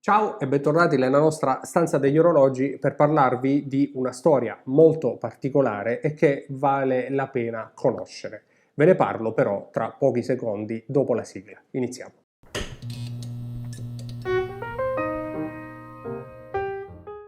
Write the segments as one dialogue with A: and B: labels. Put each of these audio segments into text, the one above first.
A: Ciao e bentornati nella nostra stanza degli orologi per parlarvi di una storia molto particolare e che vale la pena conoscere. Ve ne parlo però tra pochi secondi dopo la sigla. Iniziamo.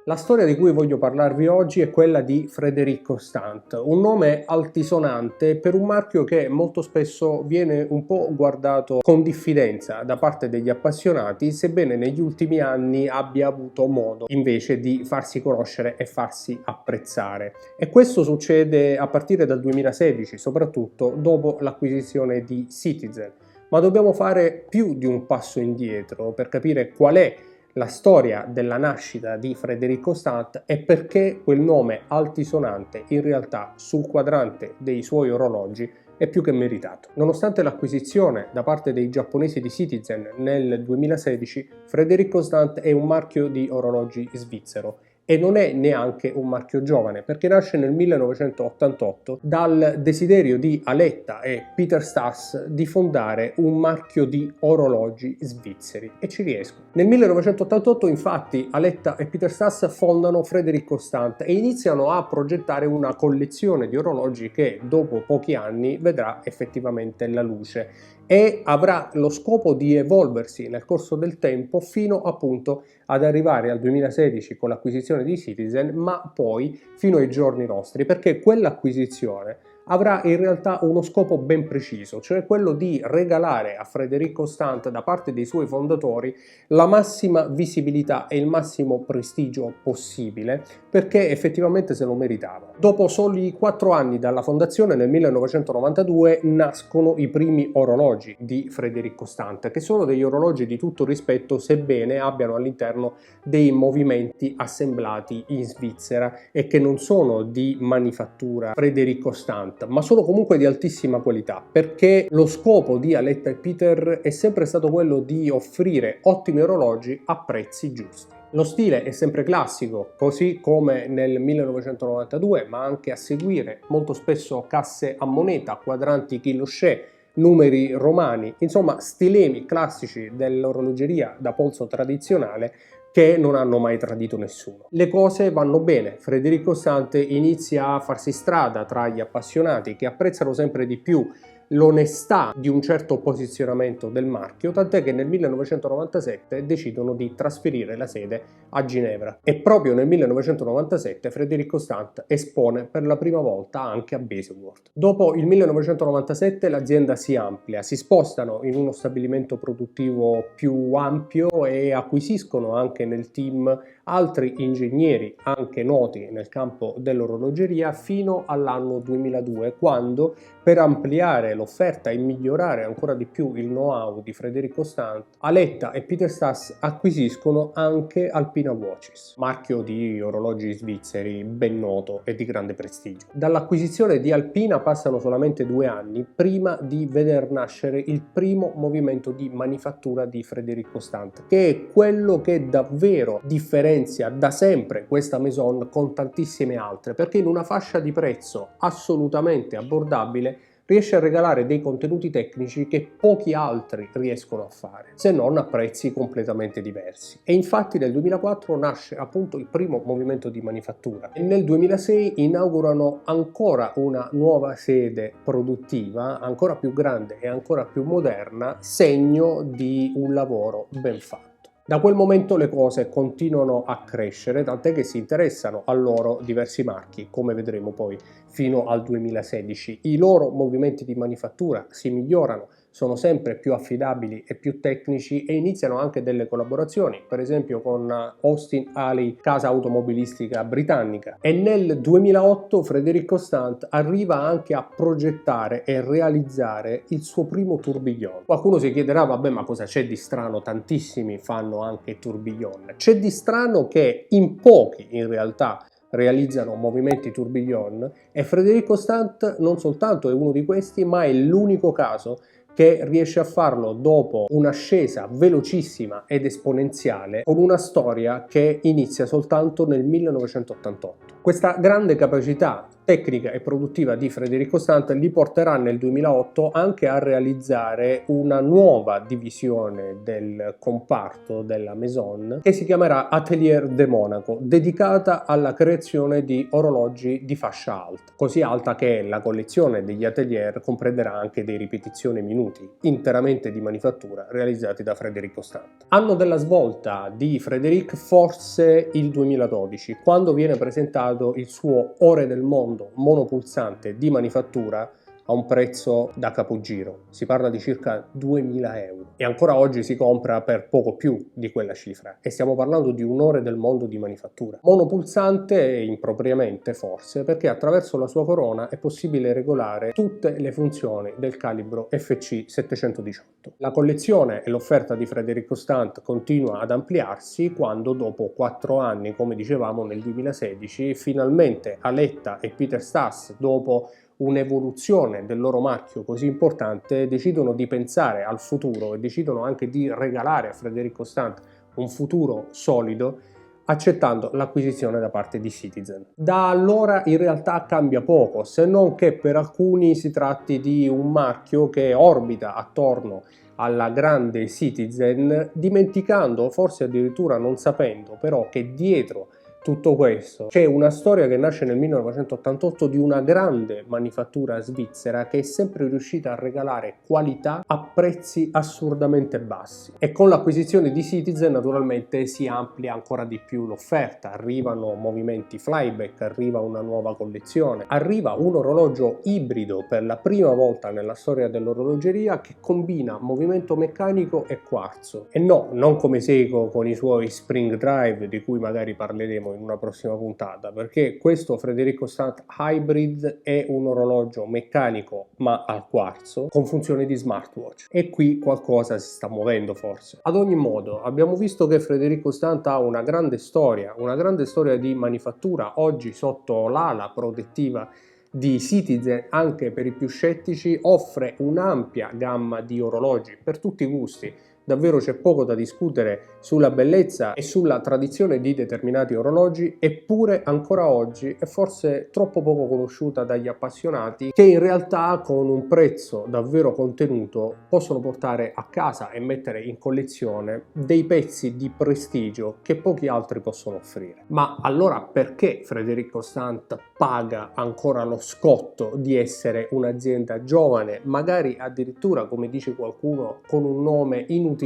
A: La storia di cui voglio parlarvi oggi è quella di Frédéric Constant, un nome altisonante per un marchio che molto spesso viene un po' guardato con diffidenza da parte degli appassionati, sebbene negli ultimi anni abbia avuto modo invece di farsi conoscere e farsi apprezzare. E questo succede a partire dal 2016, soprattutto dopo l'acquisizione di Citizen. Ma dobbiamo fare più di un passo indietro per capire qual è la storia della nascita di Frédéric Constant e perché quel nome altisonante in realtà sul quadrante dei suoi orologi è più che meritato. Nonostante l'acquisizione da parte dei giapponesi di Citizen nel 2016, Frédéric Constant è un marchio di orologi svizzero e non è neanche un marchio giovane, perché nasce nel 1988 dal desiderio di Aletta e Peter Stas di fondare un marchio di orologi svizzeri, e ci riescono. Nel 1988 infatti Aletta e Peter Stas fondano Frédéric Constant e iniziano a progettare una collezione di orologi che dopo pochi anni vedrà effettivamente la luce e avrà lo scopo di evolversi nel corso del tempo fino appunto ad arrivare al 2016 con l'acquisizione di Citizen, ma poi fino ai giorni nostri, perché quell'acquisizione avrà in realtà uno scopo ben preciso, cioè quello di regalare a Frédéric Constant da parte dei suoi fondatori la massima visibilità e il massimo prestigio possibile, perché effettivamente se lo meritava. Dopo soli 4 anni dalla fondazione, nel 1992, nascono i primi orologi di Frédéric Constant, che sono degli orologi di tutto rispetto, sebbene abbiano all'interno dei movimenti assemblati in Svizzera e che non sono di manifattura Frédéric Constant, ma sono comunque di altissima qualità, perché lo scopo di Aletta e Peter è sempre stato quello di offrire ottimi orologi a prezzi giusti. Lo stile è sempre classico, così come nel 1992, ma anche a seguire molto spesso casse a moneta, quadranti Quilochet, numeri romani, insomma stilemi classici dell'orologeria da polso tradizionale che non hanno mai tradito nessuno. Le cose vanno bene, Frédéric Constant inizia a farsi strada tra gli appassionati che apprezzano sempre di più l'onestà di un certo posizionamento del marchio, tant'è che nel 1997 decidono di trasferire la sede a Ginevra e proprio nel 1997 Frédéric Constant espone per la prima volta anche a Baselworth. Dopo il 1997 l'azienda si amplia, si spostano in uno stabilimento produttivo più ampio e acquisiscono anche nel team altri ingegneri anche noti nel campo dell'orologeria fino all'anno 2002, quando per ampliare l'offerta e migliorare ancora di più il know-how di Frédéric Constant, Aletta e Peter Stas acquisiscono anche Alpina Watches, marchio di orologi svizzeri ben noto e di grande prestigio. Dall'acquisizione di Alpina passano solamente 2 anni prima di veder nascere il primo movimento di manifattura di Frédéric Constant, che è quello che davvero differenzia da sempre questa maison con tantissime altre, perché in una fascia di prezzo assolutamente abbordabile riesce a regalare dei contenuti tecnici che pochi altri riescono a fare, se non a prezzi completamente diversi. E infatti nel 2004 nasce appunto il primo movimento di manifattura e nel 2006 inaugurano ancora una nuova sede produttiva, ancora più grande e ancora più moderna, segno di un lavoro ben fatto. Da quel momento le cose continuano a crescere, tant'è che si interessano a loro diversi marchi, come vedremo poi fino al 2016. I loro movimenti di manifattura si migliorano, sono sempre più affidabili e più tecnici e iniziano anche delle collaborazioni, per esempio con Austin Alley, casa automobilistica britannica. E nel 2008 Frédéric Constant arriva anche a progettare e realizzare il suo primo tourbillon. Qualcuno si chiederà, vabbè, ma cosa c'è di strano? Tantissimi fanno anche tourbillon. C'è di strano che in pochi in realtà realizzano movimenti tourbillon e Frédéric Constant non soltanto è uno di questi, ma è l'unico caso che riesce a farlo dopo un'ascesa velocissima ed esponenziale con una storia che inizia soltanto nel 1988. Questa grande capacità tecnica e produttiva di Frédéric Stant li porterà nel 2008 anche a realizzare una nuova divisione del comparto della Maison che si chiamerà Atelier de Monaco, dedicata alla creazione di orologi di fascia alta, così alta che la collezione degli Atelier comprenderà anche dei ripetizioni minuti interamente di manifattura realizzati da Frédéric Stant. Anno della svolta di Frédéric forse il 2012, quando viene presentato il suo Ore del Mondo monopulsante di manifattura a un prezzo da capogiro. Si parla di circa 2000 euro e ancora oggi si compra per poco più di quella cifra e stiamo parlando di un'ora del mondo di manifattura. Monopulsante impropriamente forse, perché attraverso la sua corona è possibile regolare tutte le funzioni del calibro FC 718. La collezione e l'offerta di Frédéric Stant continua ad ampliarsi quando dopo 4 anni, come dicevamo nel 2016, finalmente Aletta e Peter Stass, dopo un'evoluzione del loro marchio così importante, decidono di pensare al futuro e decidono anche di regalare a Frédéric Stant un futuro solido, accettando l'acquisizione da parte di Citizen. Da allora in realtà cambia poco, se non che per alcuni si tratti di un marchio che orbita attorno alla grande Citizen, dimenticando, forse addirittura non sapendo, però che dietro tutto questo c'è una storia che nasce nel 1988 di una grande manifattura svizzera che è sempre riuscita a regalare qualità a prezzi assurdamente bassi, e con l'acquisizione di Citizen naturalmente si amplia ancora di più l'offerta, arrivano movimenti flyback, arriva una nuova collezione, arriva un orologio ibrido per la prima volta nella storia dell'orologeria che combina movimento meccanico e quarzo, e no, non come Seiko con i suoi Spring Drive di cui magari parleremo in una prossima puntata, perché questo Frédéric Stant Hybrid è un orologio meccanico ma al quarzo con funzione di smartwatch, e qui qualcosa si sta muovendo forse. Ad ogni modo abbiamo visto che Frédéric Stant ha una grande storia di manifattura, oggi sotto l'ala protettiva di Citizen. Anche per i più scettici offre un'ampia gamma di orologi per tutti i gusti. Davvero c'è poco da discutere sulla bellezza e sulla tradizione di determinati orologi, eppure ancora oggi è forse troppo poco conosciuta dagli appassionati, che in realtà con un prezzo davvero contenuto possono portare a casa e mettere in collezione dei pezzi di prestigio che pochi altri possono offrire. Ma allora perché Frédéric Stant paga ancora lo scotto di essere un'azienda giovane, magari addirittura, come dice qualcuno, con un nome inutilmente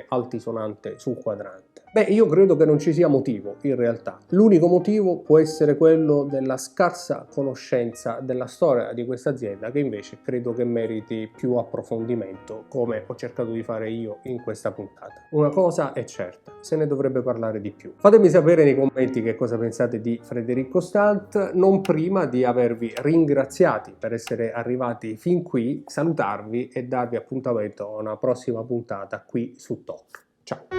A: altisonante sul quadrante? Beh, io credo che non ci sia motivo in realtà. L'unico motivo può essere quello della scarsa conoscenza della storia di questa azienda, che invece credo che meriti più approfondimento, come ho cercato di fare io in questa puntata. Una cosa è certa, se ne dovrebbe parlare di più. Fatemi sapere nei commenti che cosa pensate di Frédéric Stant, non prima di avervi ringraziati per essere arrivati fin qui, salutarvi e darvi appuntamento a una prossima puntata qui su Talk. Ciao!